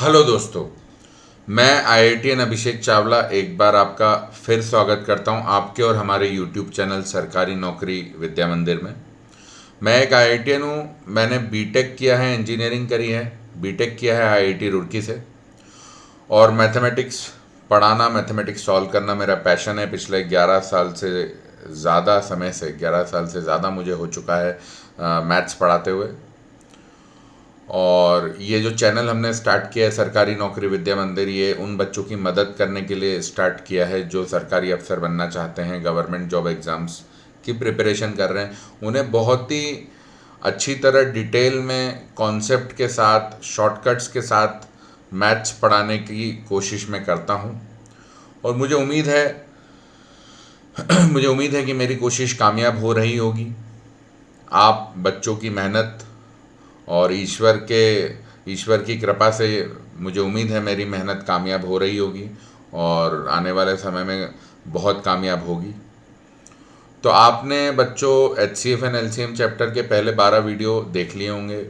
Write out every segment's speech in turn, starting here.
Hello दोस्तों, मैं IITian अभिषेक चावला एक बार आपका फिर स्वागत करता हूं आपके और हमारे यूट्यूब चैनल सरकारी नौकरी विद्या मंदिर में। मैं एक आईआईटीएन हूं। मैंने बीटेक किया है, इंजीनियरिंग करी है, बीटेक किया है आईआईटी रुड़की से। और मैथमेटिक्स पढ़ाना, मैथमेटिक्स सॉल्व करना मेरा पैशन है। पिछले 11 साल से ज़्यादा समय से 11 साल से ज़्यादा मुझे हो चुका है मैथ्स पढ़ाते हुए। और ये जो चैनल हमने स्टार्ट किया है सरकारी नौकरी विद्या मंदिर, ये उन बच्चों की मदद करने के लिए स्टार्ट किया है जो सरकारी अफसर बनना चाहते हैं, गवर्नमेंट जॉब एग्ज़ाम्स की प्रिपरेशन कर रहे हैं। उन्हें बहुत ही अच्छी तरह डिटेल में कॉन्सेप्ट के साथ, शॉर्टकट्स के साथ मैथ्स पढ़ाने की कोशिश मैं करता हूँ। और मुझे उम्मीद है कि मेरी कोशिश कामयाब हो रही होगी। आप बच्चों की मेहनत और ईश्वर की कृपा से मुझे उम्मीद है मेरी मेहनत कामयाब हो रही होगी और आने वाले समय में बहुत कामयाब होगी। तो आपने बच्चों HCF एंड LCM चैप्टर के पहले 12 वीडियो देख लिए होंगे।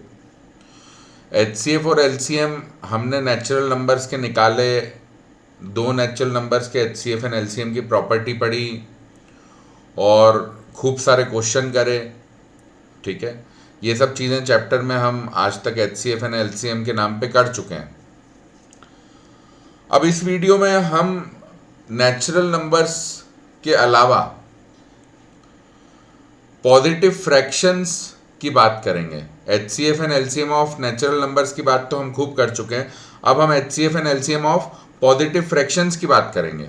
HCF और LCM हमने नेचुरल नंबर्स के निकाले, 2 नेचुरल नंबर्स के HCF एंड LCM की प्रॉपर्टी पढ़ी और खूब सारे क्वेश्चन करे। ठीक है, ये सब चीज़ें चैप्टर में हम आज तक HCF एंड LCM के नाम पे कर चुके हैं। अब इस वीडियो में हम नेचुरल नंबर्स के अलावा पॉजिटिव फ्रैक्शंस की बात करेंगे। HCF and LCM of natural numbers की बात तो हम खूब कर चुके हैं। अब हम HCF and LCM of positive fractions की बात करेंगे।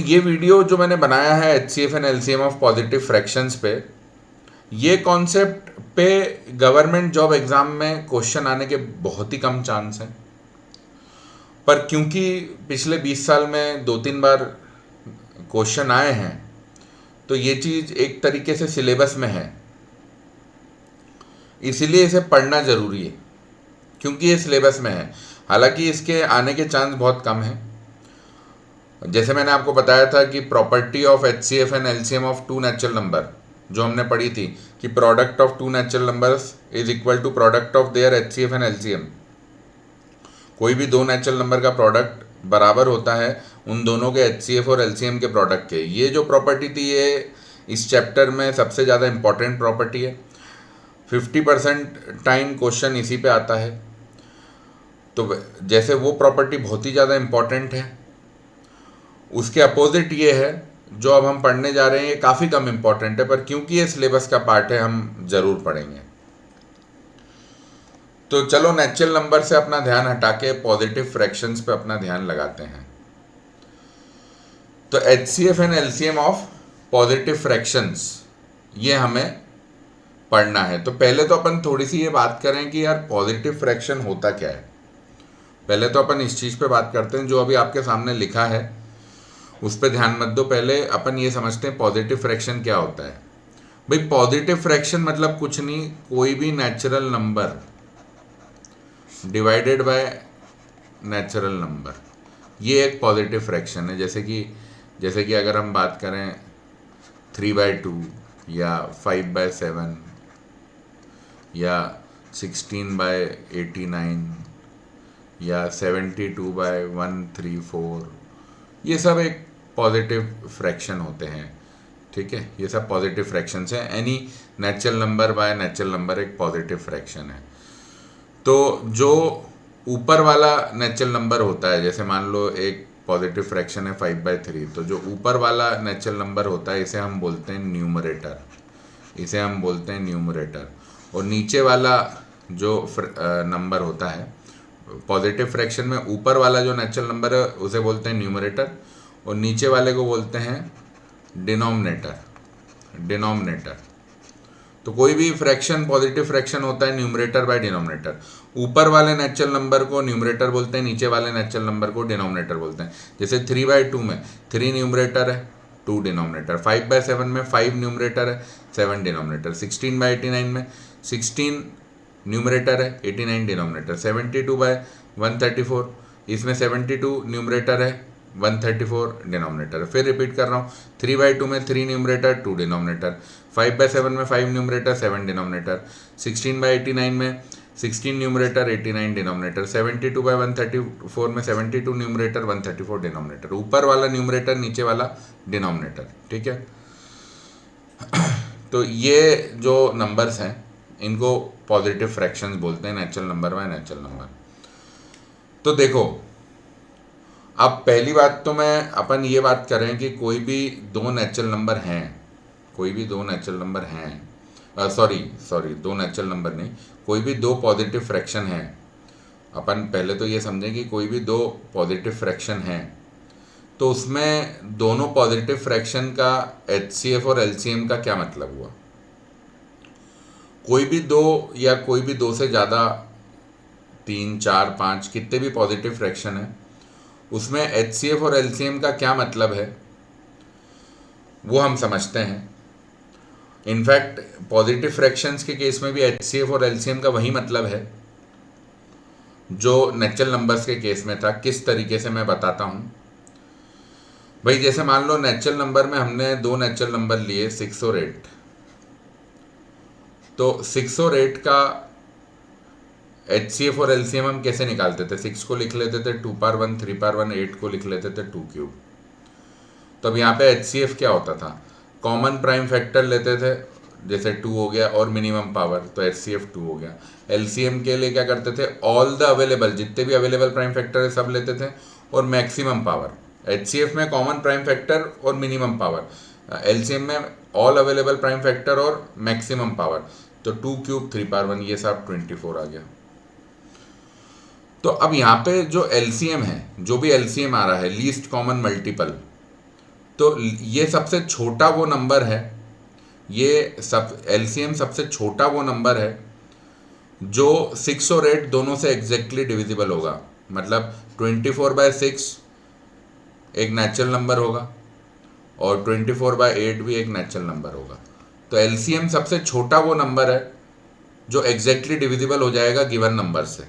ये वीडियो जो मैंने बनाया है HCF and LCM of positive fractions पे, ये कॉन्सेप्ट पे गवर्नमेंट जॉब एग्ज़ाम में क्वेश्चन आने के बहुत ही कम चांस हैं। पर क्योंकि पिछले 20 साल में 2-3 बार क्वेश्चन आए हैं, तो ये चीज़ एक तरीके से सिलेबस में है, इसीलिए इसे पढ़ना ज़रूरी है क्योंकि ये सिलेबस में है। हालांकि इसके आने के चांस बहुत कम हैं। जैसे मैंने आपको बताया था कि property of HCF and LCM of 2 natural number जो हमने पढ़ी थी कि product of 2 natural numbers is equal to product of their HCF and LCM। कोई भी 2 नेचुरल नंबर का प्रोडक्ट बराबर होता है उन दोनों के HCF और LCM के प्रोडक्ट के। ये जो प्रॉपर्टी थी, ये इस चैप्टर में सबसे ज़्यादा इम्पॉर्टेंट प्रॉपर्टी है। 50% टाइम क्वेश्चन इसी पे आता है। तो जैसे वो प्रॉपर्टी बहुत ही ज़्यादा इम्पॉर्टेंट है, उसके अपोजिट ये है जो अब हम पढ़ने जा रहे हैं, ये काफ़ी कम इम्पॉर्टेंट है, पर क्योंकि ये सिलेबस का पार्ट है हम ज़रूर पढ़ेंगे। तो चलो नेचुरल नंबर से अपना ध्यान हटा के पॉजिटिव फ्रैक्शंस पे अपना ध्यान लगाते हैं। तो HCF and LCM of positive fractions ये हमें पढ़ना है। तो पहले तो अपन थोड़ी सी ये बात करें कि यार पॉजिटिव फ्रैक्शन होता क्या है। पहले तो अपन इस चीज़ पे बात करते हैं जो अभी आपके सामने लिखा है, उस पर ध्यान मत दो। पहले अपन ये समझते हैं पॉजिटिव फ्रैक्शन क्या होता है। भाई पॉजिटिव फ्रैक्शन मतलब कुछ नहीं, कोई भी natural number divided by natural number, ये एक पॉजिटिव फ्रैक्शन है। जैसे कि अगर हम बात करें 3/2 या 5/7 या 16/89 या 72/134, ये सब एक पॉजिटिव फ्रैक्शन होते हैं। ठीक है, ये सब पॉजिटिव फ्रैक्शंस हैं। Any natural number by natural number एक पॉजिटिव फ्रैक्शन है। तो जो ऊपर वाला नेचुरल नंबर होता है, जैसे मान लो एक पॉजिटिव फ्रैक्शन है 5/3, तो जो ऊपर वाला नेचुरल नंबर होता है इसे हम बोलते हैं न्यूमरेटर, और नीचे वाला जो नंबर होता है पॉजिटिव फ्रैक्शन में, ऊपर वाला जो नेचुरल नंबर है उसे बोलते हैं न्यूमरेटर और नीचे वाले को बोलते हैं डिनोमिनेटर। तो कोई भी फ्रैक्शन पॉजिटिव फ्रैक्शन होता है न्यूमरेटर बाय डिनोमिनेटर। ऊपर वाले नेचुरल नंबर को न्यूमरेटर बोलते हैं, नीचे वाले नेचुरल नंबर को डिनोमिनेटर बोलते हैं। जैसे 3/2 में 3 न्यूमरेटर है, 2 डिनोमिनेटर। 5/7 में 5 न्यूमरेटर है, 7 डिनोमिनेटर। 16/89 में 16 न्यूमरेटर है, 89 डिनोमिनेटर। 72/134 इसमें 72 न्यूमरेटर है, 134 डिनोमिनेटर। फिर रिपीट कर रहा हूँ, 3/2 में 3 न्यूमरेटर, 2 डिनोमिनेटर। 5/7 में 5 न्यूमरेटर, 7 डिनोमिनेटर। 16/89 में 16 न्यूमरेटर 89 डिनोमिनेटर, 72 बाय 134 में 72 न्यूमरेटर 134 डिनोमिनेटर, ऊपर वाला न्यूमरेटर नीचे वाला डिनोमिनेटर, ठीक है। तो ये जो नंबर्स हैं इनको पॉजिटिव फ्रैक्शंस बोलते हैं, नेचुरल नंबर व नेचुरल नंबर। तो देखो, अब पहली बात तो मैं अपन ये बात कर रहे हैं कि कोई भी दो नेचुरल नंबर हैं, कोई भी दो नेचुरल नंबर हैं, सॉरी दो नेचुरल नंबर नहीं, कोई भी दो पॉजिटिव फ्रैक्शन हैं। अपन पहले तो ये समझें कि कोई भी दो पॉजिटिव फ्रैक्शन हैं तो उसमें दोनों पॉजिटिव फ्रैक्शन का HCF और LCM का क्या मतलब हुआ। कोई भी दो या कोई भी दो से ज़्यादा, 3, 4, 5 कितने भी पॉजिटिव फ्रैक्शन है, उसमें HCF और LCM का क्या मतलब है वो हम समझते हैं। इनफैक्ट पॉजिटिव फ्रैक्शंस के केस में भी HCF और LCM का वही मतलब है जो नेचुरल नंबर्स के केस में था। किस तरीके से मैं बताता हूँ भाई। जैसे मान लो नेचुरल नंबर में हमने दो नेचुरल नंबर लिए 6 और 8, तो 6 और 8 का HCF और LCM हम कैसे निकालते थे। 6 को लिख लेते थे 2 पावर 1 3 पावर 1, 8 को लिख लेते थे 2 क्यूब। तो अब यहाँ पे HCF क्या होता था, कॉमन प्राइम फैक्टर लेते थे, जैसे 2 हो गया और मिनिमम पावर, तो HCF 2 हो गया। LCM के लिए क्या करते थे, ऑल द अवेलेबल, जितने भी अवेलेबल प्राइम फैक्टर है सब लेते थे, और मैक्सिमम पावर। HCF में कॉमन प्राइम फैक्टर और मिनिमम पावर, LCM में ऑल अवेलेबल प्राइम फैक्टर और मैक्सिमम पावर। तो 2 क्यूब 3 पावर 1, ये सब 24 आ गया। तो अब यहाँ पे जो LCM है, जो भी LCM आ रहा है, लीस्ट कॉमन मल्टीपल, तो ये सबसे छोटा वो नंबर है, ये सब LCM सबसे छोटा वो नंबर है जो 6 और 8 दोनों से एग्जैक्टली डिविजिबल होगा। मतलब 24/6 एक नेचुरल नंबर होगा और 24/8 भी एक नेचुरल नंबर होगा। तो LCM सबसे छोटा वो नंबर है जो एग्जैक्टली डिविजिबल हो जाएगा गिवन नंबर से,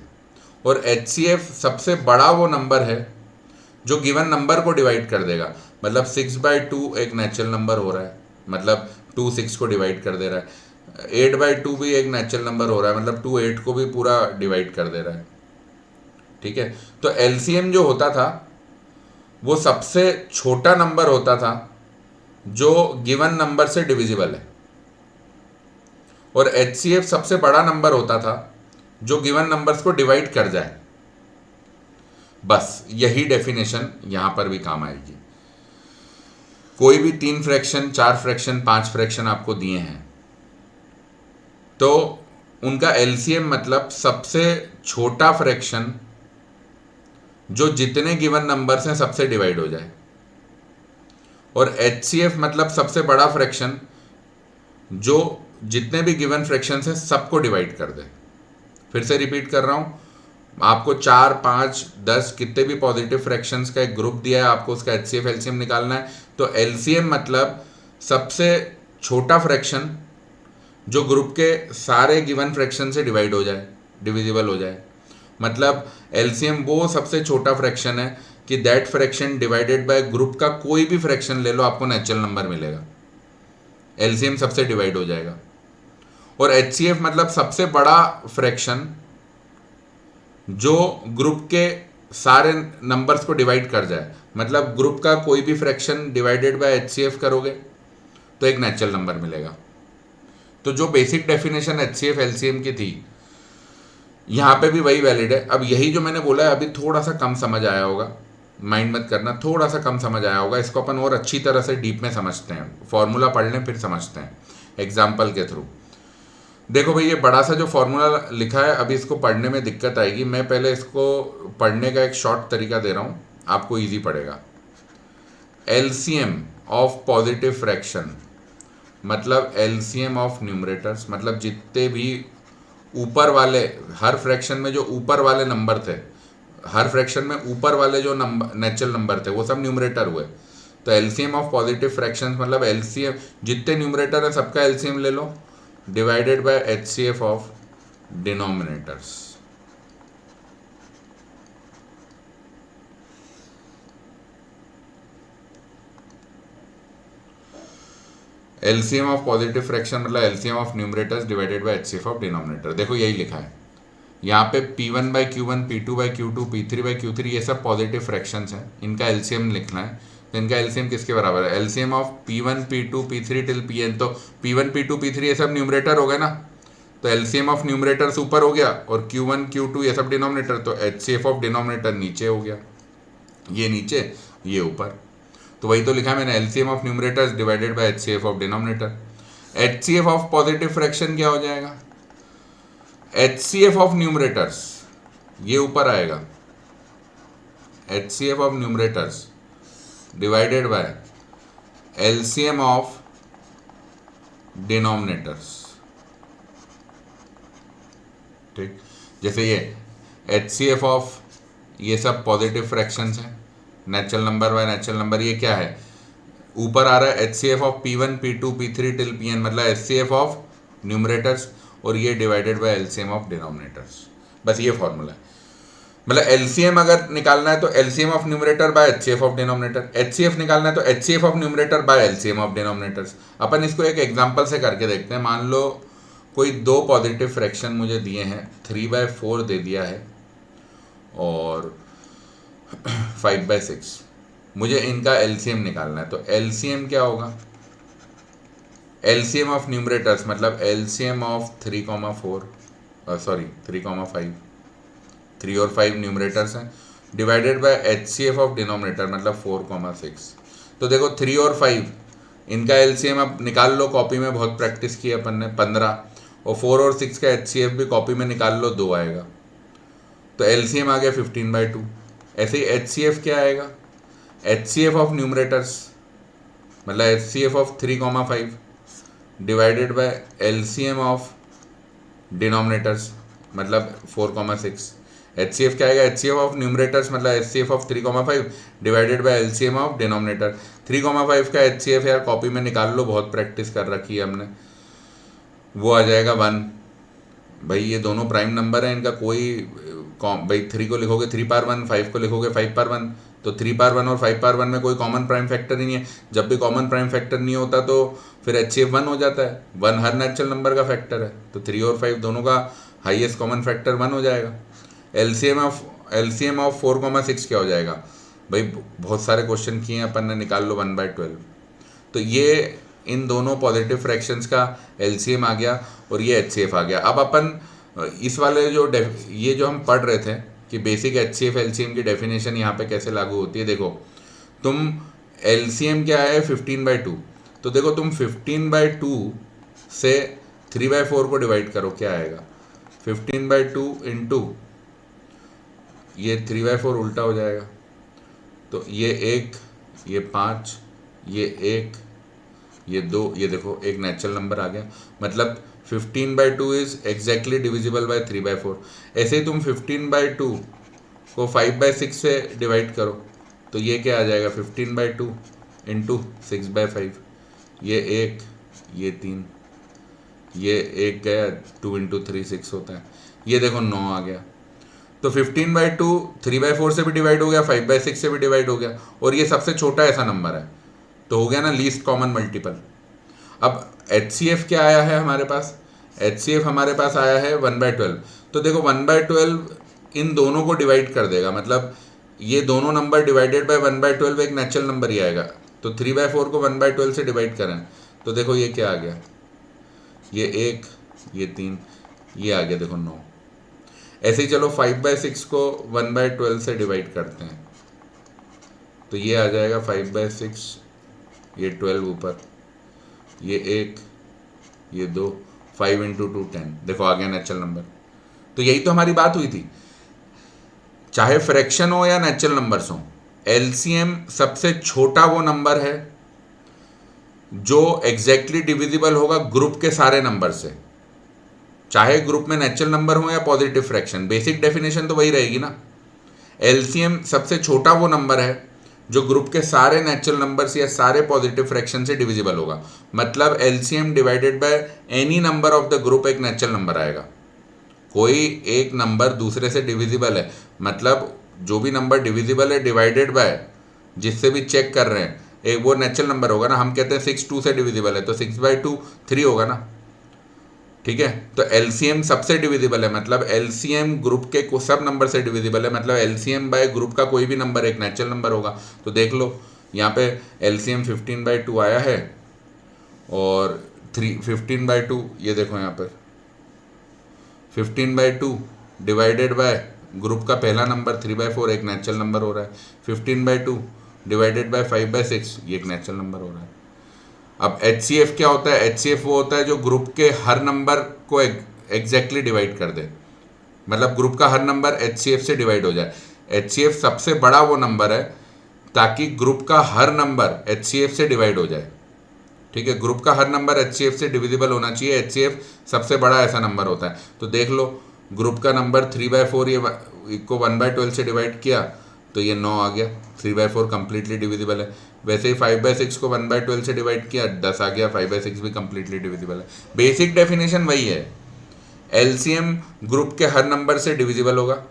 और HCF सबसे बड़ा वो नंबर है जो गिवन नंबर को डिवाइड कर देगा। मतलब 6/2 एक नेचुरल नंबर हो रहा है, मतलब 2 6 को डिवाइड कर दे रहा है। 8/2 भी एक नेचुरल नंबर हो रहा है, मतलब 2 8 को भी पूरा डिवाइड कर दे रहा है, ठीक है। तो LCM जो होता था वो सबसे छोटा नंबर होता था जो गिवन नंबर से डिविजिबल है, और HCF सबसे बड़ा नंबर होता था जो गिवन नंबर्स को डिवाइड कर जाए। बस यही डेफिनेशन यहां पर भी काम आएगी। कोई भी 3 फ्रैक्शन, 4 फ्रैक्शन, 5 फ्रैक्शन आपको दिए हैं, तो उनका LCM मतलब सबसे छोटा फ्रैक्शन जो जितने गिवन नंबर्स हैं सबसे डिवाइड हो जाए, और HCF मतलब सबसे बड़ा फ्रैक्शन जो जितने भी गिवन फ्रैक्शंस हैं सबको डिवाइड कर दे। फिर से रिपीट कर रहा हूं, आपको 4, 5, 10 कितने भी पॉजिटिव फ्रैक्शंस का एक ग्रुप दिया है, आपको उसका HCF LCM निकालना है। तो LCM मतलब सबसे छोटा फ्रैक्शन जो ग्रुप के सारे गिवन फ्रैक्शन से डिवाइड हो जाए, डिविजिबल हो जाए। मतलब LCM वो सबसे छोटा फ्रैक्शन है कि that fraction divided by group का कोई भी फ्रैक्शन ले लो, आपको नेचुरल नंबर मिलेगा। LCM सबसे डिवाइड हो जाएगा। और HCF मतलब सबसे बड़ा फ्रैक्शन जो ग्रुप के सारे नंबर्स को डिवाइड कर जाए। मतलब ग्रुप का कोई भी फ्रैक्शन डिवाइडेड बाय HCF करोगे तो एक नेचुरल नंबर मिलेगा। तो जो बेसिक डेफिनेशन HCF LCM की थी, यहाँ पे भी वही वैलिड है। अब यही जो मैंने बोला है अभी थोड़ा सा कम समझ आया होगा, माइंड मत करना, थोड़ा सा कम समझ आया होगा। इसको अपन और अच्छी तरह से डीप में समझते हैं, फॉर्मूला पढ़ लें फिर समझते हैं एग्जाम्पल के थ्रू। देखो भाई, ये बड़ा सा जो फॉर्मूला लिखा है, अभी इसको पढ़ने में दिक्कत आएगी। मैं पहले इसको पढ़ने का एक शॉर्ट तरीका दे रहा हूँ, आपको इजी पड़ेगा। LCM ऑफ पॉजिटिव फ्रैक्शन मतलब LCM ऑफ न्यूमरेटर्स, मतलब जितने भी ऊपर वाले, हर फ्रैक्शन में जो ऊपर वाले नंबर थे, हर फ्रैक्शन में ऊपर वाले जो नंबर नेचुरल नंबर थे वो सब न्यूमरेटर हुए। तो LCM ऑफ पॉजिटिव फ्रैक्शंस मतलब LCM, जितने न्यूमरेटर है सबका LCM ले लो, divided by HCF of denominators. LCM of positive fraction मतलब LCM of numerators divided by HCF of denominator. देखो यही लिखा है। यहाँ पे P1 by Q1, P2 by Q2, P3 by Q3 ये सब पॉजिटिव फ्रैक्शंस हैं, इनका एलसीएम लिखना है। तो इनका एलसीएम किसके बराबर है? LCM of P1 P2 P3 till Pn। तो P1 P2 P3 ये सब न्यूमरेटर हो गए ना, तो एलसीएम ऑफ न्यूमरेटर्स ऊपर हो गया और Q1 Q2 ये सब डिनोमिनेटर, तो HCF ऑफ डिनोमिनेटर नीचे हो गया, ये नीचे ये ऊपर। तो वही तो लिखा है मैंने, LCM of numerators divided by HCF of denominator. HCF of positive fraction क्या हो जाएगा? HCF ऑफ न्यूमरेटर्स ये ऊपर आएगा, HCF of numerators divided bye LCM of denominators. ठीक, जैसे ये HCF ऑफ ये सब पॉजिटिव फ्रैक्शंस हैं, natural number by natural number, ये क्या है? ऊपर आ रहा है HCF of P1 P2 P3 till Pn, मतलब HCF ऑफ न्यूमरेटर्स, और ये divided by LCM of denominators. बस ये फॉर्मूला है। मतलब LCM अगर निकालना है तो LCM of numerator by HCF of denominator, HCF निकालना है तो HCF of numerator by LCM of denominators. अपन इसको एक एग्जांपल से करके देखते हैं। मान लो कोई दो पॉजिटिव फ्रैक्शन मुझे दिए हैं, 3/4 दे दिया है और 5/6, मुझे इनका LCM निकालना है। तो LCM क्या होगा? LCM ऑफ न्यूमरेटर्स मतलब LCM ऑफ 3,5, 3 और 5 न्यूमरेटर्स हैं, divided by HCF of denominator मतलब 4,6। तो देखो 3 और 5 इनका LCM अब निकाल लो, कॉपी में बहुत प्रैक्टिस की अपन ने, 15, और 4 और 6 का HCF भी कॉपी में निकाल लो, 2 आएगा। तो LCM आ गया 15/2। ऐसे ही HCF क्या आएगा? HCF ऑफ न्यूमरेटर्स मतलब HCF of 3,5 divided by LCM of denominators मतलब 4,6। HCF क्या आएगा? HCF ऑफ न्यूमरेटर्स मतलब HCF of 3,5 divided by LCM of denominator. 3,5 का HCF यार कॉपी में निकाल लो, बहुत प्रैक्टिस कर रखी है हमने, वो आ जाएगा 1। भाई ये दोनों प्राइम नंबर है, इनका कोई भाई 3 को लिखोगे 3/1, 5 को लिखोगे 5/1, तो 3/1 और 5/1 में कोई कॉमन प्राइम फैक्टर ही नहीं है। जब भी कॉमन प्राइम फैक्टर नहीं होता तो फिर HCF 1 हो जाता है। 1 हर नेचुरल नंबर का फैक्टर है, तो 3 और 5 दोनों का हाईएस्ट कॉमन फैक्टर 1 हो जाएगा। LCM ऑफ 4,6 क्या हो जाएगा? भाई बहुत सारे क्वेश्चन किए हैं अपन ने, निकाल लो 1/12। तो ये इन दोनों पॉजिटिव फ्रैक्शंस का LCM आ गया और ये HCF आ गया। अब अपन इस वाले ये जो हम पढ़ रहे थे कि बेसिक HCF LCM की डेफिनेशन यहाँ पे कैसे लागू होती है, देखो तुम LCM क्या है 15/2, तो देखो तुम 15/2 से 3/4 को डिवाइड करो, क्या आएगा? 15/2 इंटू ये 3/4 उल्टा हो जाएगा, तो ये 1, ये 5, ये 1, ये 2, ये देखो एक नेचुरल नंबर आ गया, मतलब 15/2 इज एग्जैक्टली डिविजिबल बाय 3/4। ऐसे ही तुम 15/2 को 5/6 से डिवाइड करो, तो ये क्या आ जाएगा? 15/2 इंटू 6/5, ये 1, ये 3, ये 1 गया, 2 इंटू 3 6 होता है, ये देखो 9 आ गया। तो 15/2 3/4 से भी डिवाइड हो गया, 5/6 से भी डिवाइड हो गया, और ये सबसे छोटा ऐसा नंबर है, तो हो गया ना लीस्ट कॉमन मल्टीपल। अब HCF क्या आया है हमारे पास? HCF हमारे पास आया है 1/12। तो देखो 1/12 इन दोनों को डिवाइड कर देगा, मतलब ये दोनों नंबर डिवाइडेड बाय 1/12 एक नेचुरल नंबर ही आएगा। तो 3/4 को 1/12 से डिवाइड करें तो देखो ये क्या आ गया, ये 1, ये 3, ये आ गया देखो 9। ऐसे ही चलो 5/6 को 1/12 से डिवाइड करते हैं, तो ये आ जाएगा 5/6, ये 12 ऊपर, ये 1, ये 2, 5 इंटू 2 10, देखो आ गया नेचुरल नंबर। तो यही तो हमारी बात हुई थी, चाहे फ्रैक्शन हो या नेचुरल नंबर्स हो, LCM सबसे छोटा वो नंबर है जो एग्जैक्टली डिविजिबल होगा ग्रुप के सारे नंबर से, चाहे ग्रुप में नेचुरल नंबर हो या पॉजिटिव फ्रैक्शन। बेसिक डेफिनेशन तो वही रहेगी ना। LCM सबसे छोटा वो नंबर है जो ग्रुप के सारे नेचुरल नंबर्स या सारे पॉजिटिव फ्रैक्शन से डिविजिबल होगा, मतलब LCM divided by any number of the group एक नेचुरल नंबर आएगा। कोई एक नंबर दूसरे से डिविजिबल है, मतलब जो भी नंबर डिविजिबल है डिवाइडेड बाय जिससे भी चेक कर रहे हैं एक वो नेचुरल नंबर होगा ना। हम कहते हैं 6 2 से डिविजिबल है, तो 6/2 3 होगा ना। ठीक है। तो एलसीएम सबसे डिविजिबल है, मतलब एलसीएम ग्रुप के सब नंबर से डिविजिबल है, मतलब एलसीएम बाय ग्रुप का कोई भी नंबर एक नेचुरल नंबर होगा। तो देख लो यहाँ पे एलसीएम 15/2 आया है और 15/2, ये देखो यहाँ पर 15/2 डिवाइडेड बाय ग्रुप का पहला नंबर 3/4 एक नेचुरल नंबर हो रहा है। 15/2 डिवाइडेड बाय 5/6 ये एक नेचुरल नंबर हो रहा है। अब HCF क्या होता है? HCF वो होता है जो ग्रुप के हर नंबर को एग्जैक्टली डिवाइड कर दे, मतलब ग्रुप का हर नंबर HCF से डिवाइड हो जाए। HCF सबसे बड़ा वो नंबर है ताकि ग्रुप का हर नंबर HCF से डिवाइड हो जाए। ठीक है, ग्रुप का हर नंबर HCF से डिविजिबल होना चाहिए। HCF सबसे बड़ा ऐसा नंबर होता है। तो देख लो ग्रुप का नंबर 3/4 ये को 1/12 से डिवाइड किया तो ये 9 आ गया। 3/4 कंप्लीटली डिविजिबल है। वैसे ही 5/6 को 1/12 से डिवाइड किया 10 आ गया। 5/6 भी कंप्लीटली डिविजिबल है। बेसिक डेफिनेशन वही है, एलसीएम ग्रुप के हर नंबर से डिविजिबल होगा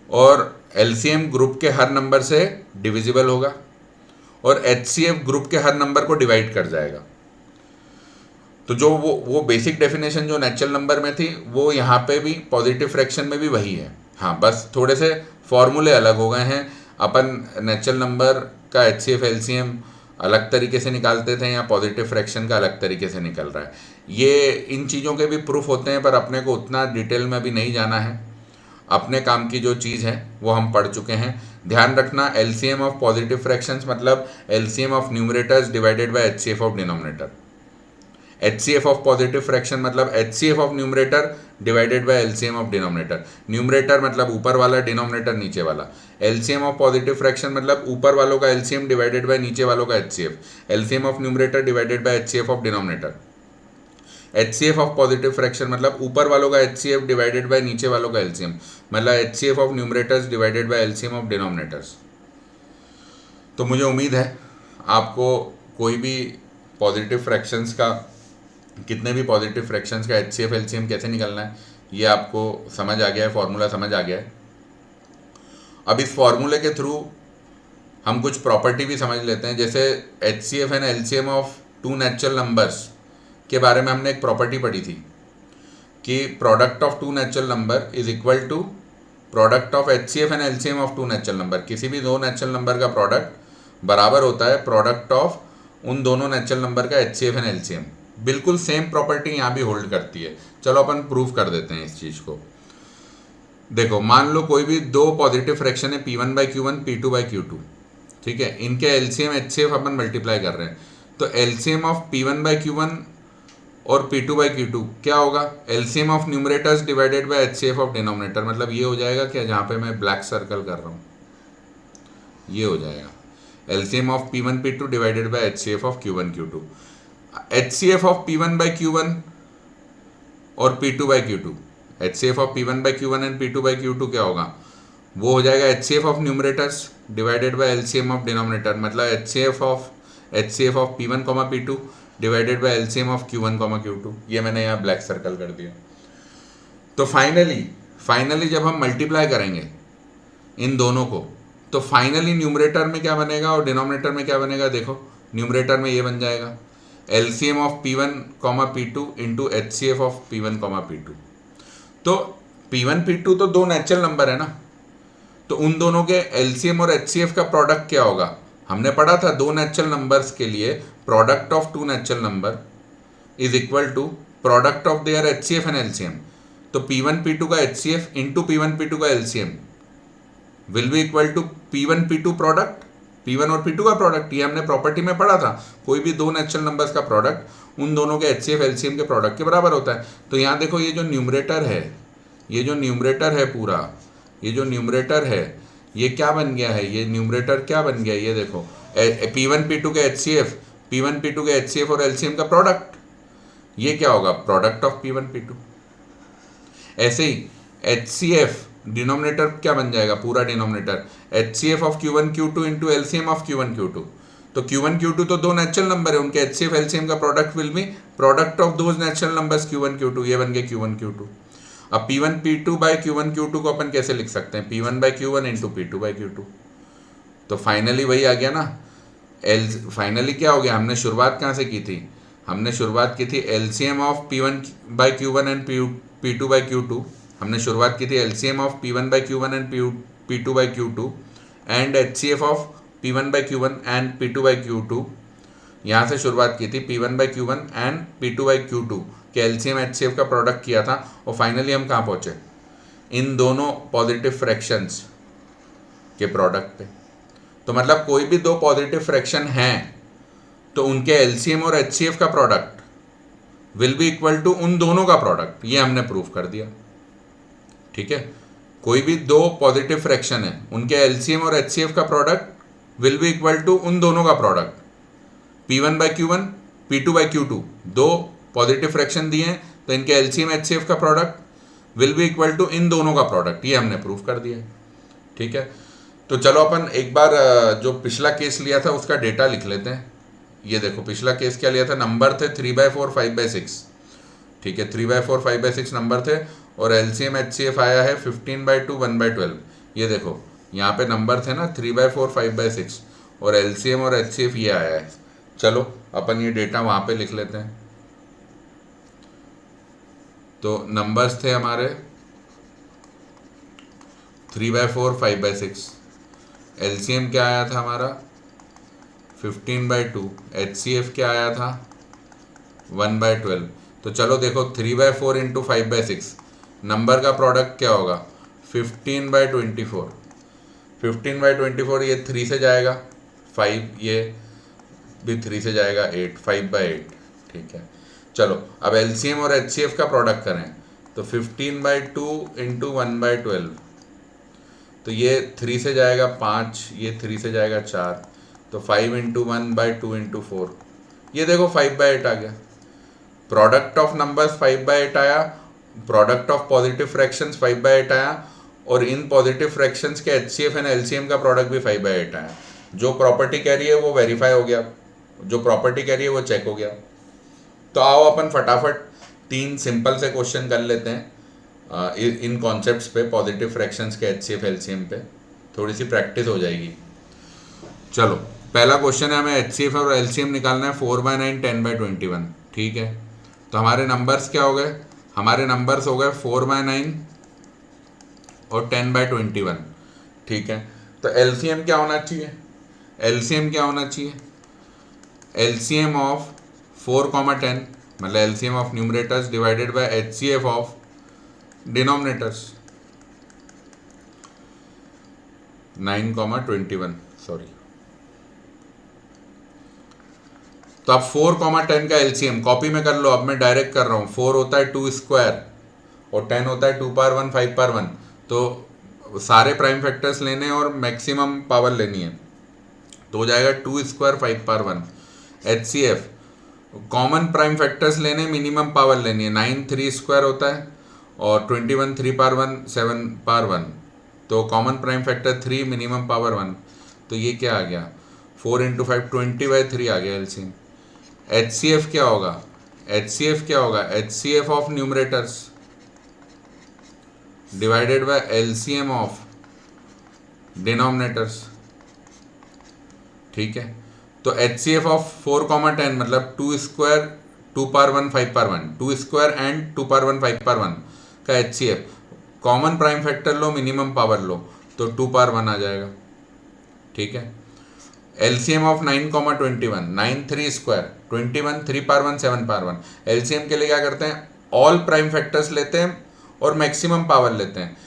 और एलसीएम ग्रुप के हर नंबर से डिविजिबल होगा और HCF ग्रुप के हर नंबर को डिवाइड कर जाएगा। तो जो वो बेसिक डेफिनेशन जो नेचुरल नंबर में थी वो यहाँ पे भी पॉजिटिव फ्रैक्शन में भी वही है। हाँ, बस थोड़े से फॉर्मूले अलग हो गए हैं। अपन नेचुरल नंबर का HCF LCM अलग तरीके से निकालते थे, या पॉजिटिव फ्रैक्शन का अलग तरीके से निकल रहा है। ये इन चीज़ों के भी प्रूफ होते हैं पर अपने को उतना डिटेल में भी नहीं जाना है। अपने काम की जो चीज़ है वो हम पढ़ चुके हैं। ध्यान रखना, LCM ऑफ पॉजिटिव फ्रैक्शंस मतलब LCM of numerators divided by HCF of denominator. HCF of positive fraction मतलब HCF of numerator divided by LCM of denominator. Numerator मतलब ऊपर वाला, डिनोमिनेटर नीचे वाला। LCM ऑफ पॉजिटिव फ्रैक्शन मतलब ऊपर वालों का LCM डिवाइडेड बाय नीचे वालों का HCF। LCM of numerator divided by HCF of denominator. HCF of positive fraction मतलब ऊपर वालों का HCF डिवाइडेड बाय नीचे वालों का LCM, मतलब HCF of numerators divided bye LCM of denominators. तो मुझे उम्मीद है आपको कोई भी पॉजिटिव फ्रैक्शंस का, कितने भी पॉजिटिव फ्रैक्शंस का HCF LCM कैसे निकलना है ये आपको समझ आ गया है, फॉर्मूला समझ आ गया है। अब इस फॉर्मूले के थ्रू हम कुछ प्रॉपर्टी भी समझ लेते हैं। जैसे HCF and LCM of two natural numbers के बारे में हमने एक प्रॉपर्टी पढ़ी थी कि product of two natural number is equal to product of HCF and LCM of two natural number. किसी भी दो नेचुरल नंबर का प्रोडक्ट बराबर होता है प्रोडक्ट ऑफ उन दोनों नेचुरल नंबर का HCF एंड LCM। बिल्कुल सेम प्रॉपर्टी यहाँ भी होल्ड करती है। चलो अपन प्रूव कर देते हैं इस चीज़ को। देखो, मान लो कोई भी दो पॉजिटिव फ्रैक्शन है P1/Q1 P2/Q2, ठीक है। इनके LCM HCF अपन मल्टीप्लाई कर रहे हैं तो LCM ऑफ P1/Q1 और P2/Q2 क्या होगा? LCM of numerators divided by HCF of denominator. मतलब ये हो जाएगा क्या, जहाँ पे मैं ब्लैक सर्कल कर रहा हूँ ये हो जाएगा LCM of P1/P2 divided by HCF of Q1/Q2। HCF of P1/Q1 और P2/Q2, HCF of P1/Q1 and P2/Q2 क्या होगा? वो हो जाएगा HCF of numerators divided bye LCM of denominator, मतलब HCF of P1, P2 divided by LCM of Q1, Q2। ये मैंने यहाँ ब्लैक सर्कल कर दिया। तो फाइनली जब हम मल्टीप्लाई करेंगे इन दोनों को तो फाइनली न्यूमरेटर में क्या बनेगा और डिनोमिनेटर में क्या बनेगा? देखो, न्यूमरेटर में ये बन जाएगा LCM of P1, P2 into HCF of P1, P2। तो P1, P2 तो दो नेचुरल नंबर है ना, तो उन दोनों के LCM और HCF का प्रोडक्ट क्या होगा? हमने पढ़ा था दो नेचुरल नंबर्स के लिए product of two natural number is equal to product of their HCF and LCM। तो P1, P2 का HCF इंटू P1, P2 का LCM will be equal to P1, P2 product, P1 और P2 का product. ये हमने property में पढ़ा था, कोई भी दो नेचुरल नंबर्स का प्रोडक्ट उन दोनों के HCF LCM के प्रोडक्ट के बराबर होता है। तो यहाँ देखो, ये जो न्यूमरेटर है, ये जो न्यूमरेटर है पूरा, ये जो न्यूमरेटर है ये क्या बन गया है? ये न्यूमरेटर क्या बन गया? ये देखो, P1, P2 के HCF, P1, P2 के HCF और LCM का प्रोडक्ट, ये क्या होगा? Product of P1, P2। ऐसे ही HCF डिनोमिनेटर क्या बन जाएगा? पूरा denominator HCF of Q1, Q2 into LCM of Q1, Q2। तो Q1, Q2 तो दो नेचुरल नंबर है, उनके HCF LCM का product will B product of those natural numbers Q1, Q2। ये बन गया Q1, Q2। अब P1, P2 bye Q1, Q2 को अपन कैसे लिख सकते हैं? P1/Q1 into P2/Q2। तो फाइनली वही आ गया ना। फाइनली क्या हो गया? हमने शुरुआत कहाँ से की थी? हमने शुरुआत की थी LCM of P1/Q1 and P2/Q2, हमने शुरुआत की थी LCM of P1/Q1 and P2/Q2 and HCF of P1/Q1 and P2/Q2। यहाँ से शुरुआत की थी P1/Q1 एंड P2/Q2 के LCM HCF का प्रोडक्ट किया था, और फाइनली हम कहाँ पहुँचे, इन दोनों पॉजिटिव फ्रैक्शंस के प्रोडक्ट पे। तो मतलब कोई भी दो पॉजिटिव फ्रैक्शन हैं तो उनके LCM और HCF का product will be equal to उन दोनों का प्रोडक्ट, ये हमने प्रूव कर दिया। ठीक है, कोई भी दो पॉजिटिव फ्रैक्शन है उनके LCM और HCF का product will be equal to उन दोनों का प्रोडक्ट, P1/Q1 P2/Q2, दो पॉजिटिव फ्रैक्शन दिए हैं तो इनके LCM HCF का product will be equal to इन दोनों का प्रोडक्ट, ये हमने प्रूव कर दिया। ठीक है, तो चलो अपन एक बार जो पिछला केस लिया था उसका डेटा लिख लेते हैं। ये देखो पिछला केस क्या लिया था, नंबर थे 3/4 5/6। ठीक है, 3/4 5/6 नंबर थे और LCM HCF आया है 15/2 1/12। ये देखो यहाँ पे नंबर थे ना 3/4 5/6 और LCM और HCF ये आया है। चलो अपन ये डेटा वहाँ पे लिख लेते हैं। तो नंबर्स थे हमारे 3/4 5/6, LCM क्या आया था हमारा 15/2, HCF क्या आया था 1/12। तो चलो देखो 3/4 इंटू 5/6 नंबर का प्रोडक्ट क्या होगा 15/24। 15/24 ये 3 से जाएगा 5, ये भी 3 से जाएगा 8, 5/8। ठीक है, चलो अब LCM और HCF का प्रोडक्ट करें तो 15/2 इंटू 1/12, तो ये 3 से जाएगा 5, ये 3 से जाएगा 4, तो 5 इंटू 1/2 इंटू 4, ये देखो 5/8 आ गया। प्रोडक्ट ऑफ नंबर्स 5/8 आया, प्रोडक्ट ऑफ पॉजिटिव फ्रैक्शंस 5/8 आया, और इन पॉजिटिव फ्रैक्शंस के HCF एंड LCM का प्रोडक्ट भी 5/8 आया। जो प्रॉपर्टी कह रही है वो वेरीफाई हो गया, जो प्रॉपर्टी कह रही है वो चेक हो गया। तो आओ अपन फटाफट 3 सिंपल से क्वेश्चन कर लेते हैं इन कॉन्सेप्ट्स पे, पॉजिटिव फ्रैक्शंस के HCF LCM पे, थोड़ी सी प्रैक्टिस हो जाएगी। चलो पहला क्वेश्चन है, हमें HCF और LCM निकालना है 4/9 10/21। ठीक है, तो हमारे नंबर्स क्या हो गए, हमारे नंबर्स हो गए 4/9 और 10/21। ठीक है, तो LCM क्या होना चाहिए, LCM क्या होना चाहिए, LCM ऑफ 4,10 मतलब LCM of numerators divided by HCF of denominators 9,21, sorry. तो अब 4,10 का LCM कॉपी में कर लो, अब मैं डायरेक्ट कर रहा हूँ। 4 होता है 2 स्क्वायर और 10 होता है 2/1 5/1, तो सारे प्राइम फैक्टर्स लेने और मैक्सिमम पावर लेनी है, तो हो जाएगा 2 square 5/1। HCF common prime factors लेने, मिनिमम पावर लेनी है, 9 3 स्क्वायर होता है और 21 3/1 7/1, तो common prime factor 3, minimum power 1, तो ये क्या आ गया 4 इंटू 5 20/3 आ गया LCM। HCF क्या होगा, HCF क्या होगा, HCF of numerators divided bye LCM of denominators. ठीक है, तो HCF ऑफ 4,10 मतलब 2 स्क्वायर 2/1 5/1, 2 स्क्वायर एंड 2/1 5/1 का HCF, कॉमन प्राइम फैक्टर लो, मिनिमम पावर लो, तो 2/1 आ जाएगा। ठीक है, LCM ऑफ 9,21 9 3 स्क्वायर 21 3/1 7/1। LCM के लिए क्या करते हैं, ऑल प्राइम फैक्टर्स लेते हैं और मैक्सिमम पावर लेते हैं,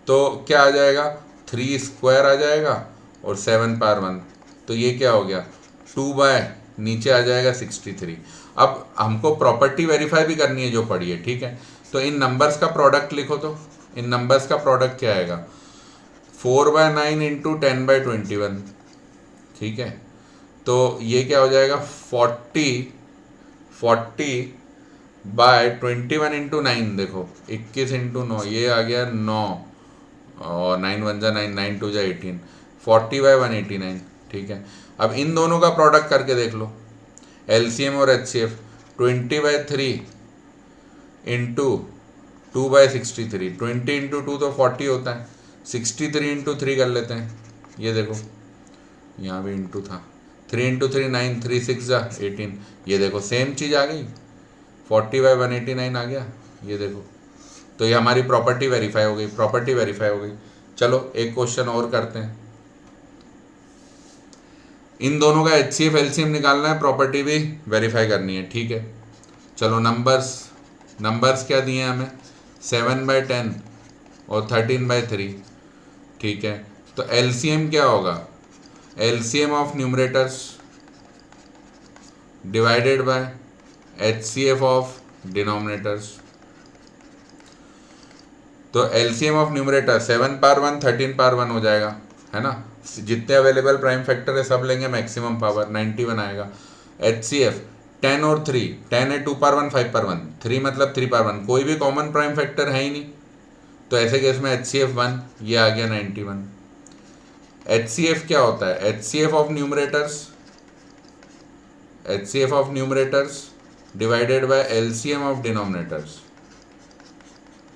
तो क्या आ जाएगा 3 स्क्वायर आ जाएगा और 7/1, तो ये क्या हो गया 2 बाय नीचे आ जाएगा 63। अब हमको प्रॉपर्टी वेरीफाई भी करनी है जो पड़ी है। ठीक है, तो इन नंबर्स का प्रोडक्ट लिखो, तो इन नंबर्स का प्रोडक्ट क्या आएगा 4/9 इंटू 10/21। ठीक है, तो ये क्या हो जाएगा 40/21 इंटू 9, देखो 21 इंटू 9, ये आ गया 9 और 9 1 जा 9 9 2 जा 18, 40/189। ठीक है, अब इन दोनों का प्रोडक्ट करके देख लो, LCM और HCF 20/3 इंटू 2/63, 20 इंटू 2 तो 40 होता है, 63 इंटू 3 कर लेते हैं, ये देखो यहाँ भी इंटू था, 3 इंटू 3 9, 3 6 जा 18। ये देखो सेम चीज़ आ गई, 40/189 आ गया, ये देखो। तो ये हमारी प्रॉपर्टी वेरीफाई हो गई, प्रॉपर्टी वेरीफाई हो गई। चलो एक क्वेश्चन और करते हैं। इन दोनों का HCF LCM निकालना है, प्रॉपर्टी भी वेरीफाई करनी है, ठीक है। चलो नंबर्स क्या दिए हैं हमें, 7/10 और 13/3, ठीक है। तो LCM क्या होगा, LCM of numerators divided by HCF of denominators. तो LCM of numerator 7 power 1 13 power 1 हो जाएगा, है ना। जितने अवेलेबल प्राइम फैक्टर है सब लेंगे, मैक्सिमम पावर 91 आएगा। HCF 10 और 3, 10 है 2 पावर 1 5 पावर 1, 3 मतलब 3 पावर 1, कोई भी कॉमन प्राइम फैक्टर है ही नहीं, तो ऐसे केस में HCF 1, ये आ गया 91। HCF क्या होता है, HCF of numerators divided bye LCM of denominators,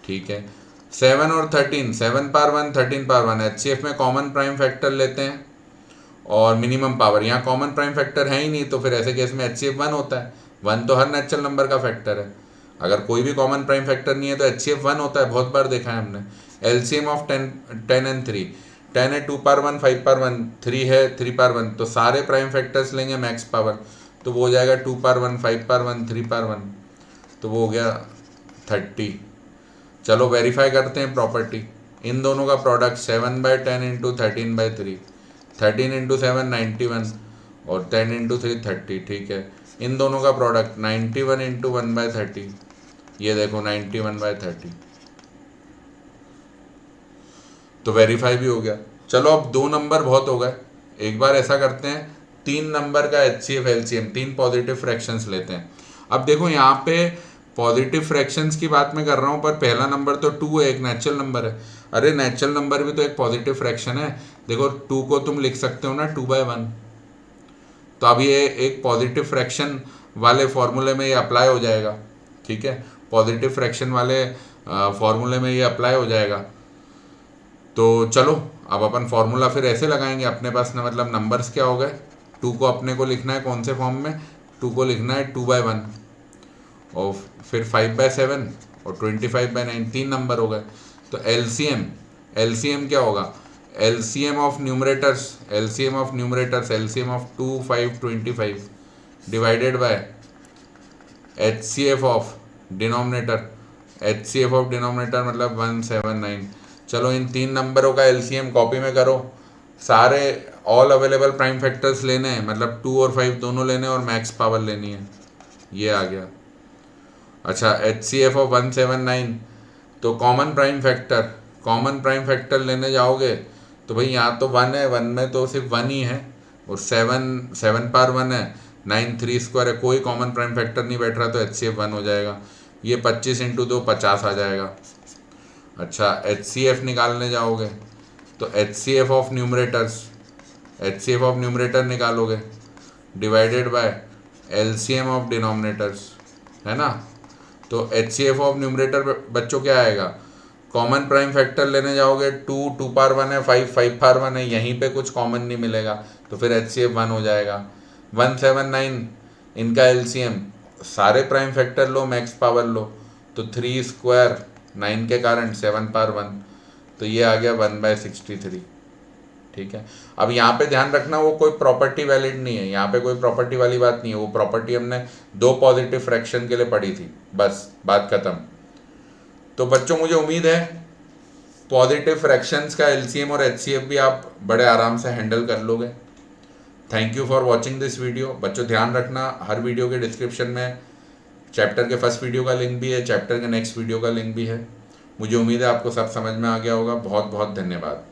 ठीक है। 7 और 13, 7 पावर 1 13 पावर 1, HCF में कॉमन प्राइम फैक्टर लेते हैं और मिनिमम पावर, यहाँ कॉमन प्राइम फैक्टर है ही नहीं, तो फिर ऐसे केस में HCF 1 होता है। 1 तो हर नेचुरल नंबर का फैक्टर है, अगर कोई भी कॉमन प्राइम फैक्टर नहीं है तो HCF 1 होता है, बहुत बार देखा है हमने। LCM ऑफ 10 एंड 3, 10 है 2 पावर 1 5 पावर 1, 3 है 3 पावर 1, तो सारे प्राइम फैक्टर्स लेंगे मैक्स पावर, तो वो हो जाएगा 2 पावर 1 5 पावर 1 3 पावर 1, तो वो हो गया 30। चलो वेरीफाई करते हैं प्रॉपर्टी। इन दोनों का प्रोडक्ट 7/10 इंटू 13/3, 13 इंटू 7 91 और 10 इंटू 3 30, ठीक है। इन दोनों का प्रोडक्ट 91 इंटू 1/30, ये देखो 91/30, तो वेरीफाई भी हो गया। चलो अब 2 नंबर बहुत हो गए, एक बार ऐसा करते हैं 3 नंबर का HCF LCM, 3 पॉजिटिव फ्रैक्शंस लेते हैं। अब देखो यहाँ पे पॉजिटिव फ्रैक्शंस की बात मैं कर रहा हूँ, पर पहला नंबर तो 2 है, एक नेचुरल नंबर है। अरे नेचुरल नंबर भी तो एक पॉजिटिव फ्रैक्शन है, देखो 2 को तुम लिख सकते हो ना 2/1, तो अब ये एक पॉजिटिव फ्रैक्शन वाले फॉर्मूले में ये अप्लाई हो जाएगा, ठीक है। पॉजिटिव फ्रैक्शन वाले फॉर्मूले में ये अप्लाई हो जाएगा। तो चलो अब अपन फॉर्मूला फिर ऐसे लगाएंगे, अपने पास ना मतलब नंबर्स क्या हो गए, 2 को अपने को लिखना है कौन से फॉर्म में, 2 को लिखना है 2/1 और फिर 5/7 और 25/9, 3 नंबर हो गए। तो LCM क्या होगा, LCM of numerators LCM of 2 5 25 divided by HCF of denominator मतलब 179। चलो इन 3 नंबरों का LCM कॉपी में करो, सारे ऑल अवेलेबल प्राइम फैक्टर्स लेने हैं, मतलब 2 और 5 दोनों लेने और मैक्स पावर लेनी है, ये आ गया। अच्छा HCF ऑफ 179, तो कॉमन प्राइम फैक्टर लेने जाओगे तो भाई यहाँ तो 1 है, 1 में तो सिर्फ 1 ही है, और 7 पावर 1 है, 9 3 स्क्वायर है, कोई कॉमन प्राइम फैक्टर नहीं बैठ रहा, तो HCF 1 हो जाएगा। ये 25 इंटू 2 50 आ जाएगा। अच्छा HCF निकालने जाओगे तो HCF ऑफ न्यूमरेटर निकालोगे divided by LCM of denominators, है ना। तो HCF ऑफ न्यूमरेटर बच्चों क्या आएगा, कॉमन प्राइम फैक्टर लेने जाओगे 2 पावर 1 है, 5 पावर 1 है, यहीं पे कुछ कॉमन नहीं मिलेगा, तो फिर HCF 1 हो जाएगा। 179 इनका LCM, सारे प्राइम फैक्टर लो मैक्स पावर लो, तो 3 स्क्वायर 9 के कारण 7 पावर 1, तो ये आ गया 1/63, ठीक है। अब यहाँ पे ध्यान रखना वो कोई प्रॉपर्टी वैलिड नहीं है, यहाँ पे कोई प्रॉपर्टी वाली बात नहीं है, वो प्रॉपर्टी हमने 2 पॉजिटिव फ्रैक्शन के लिए पढ़ी थी, बस बात खत्म। तो बच्चों मुझे उम्मीद है पॉजिटिव फ्रैक्शंस का LCM और HCF भी आप बड़े आराम से हैंडल कर लोगे। Thank you for watching this video. बच्चों ध्यान रखना हर वीडियो के डिस्क्रिप्शन में चैप्टर के फर्स्ट वीडियो का लिंक भी है, चैप्टर के नेक्स्ट वीडियो का लिंक भी है। मुझे उम्मीद है आपको सब समझ में आ गया होगा। बहुत बहुत धन्यवाद।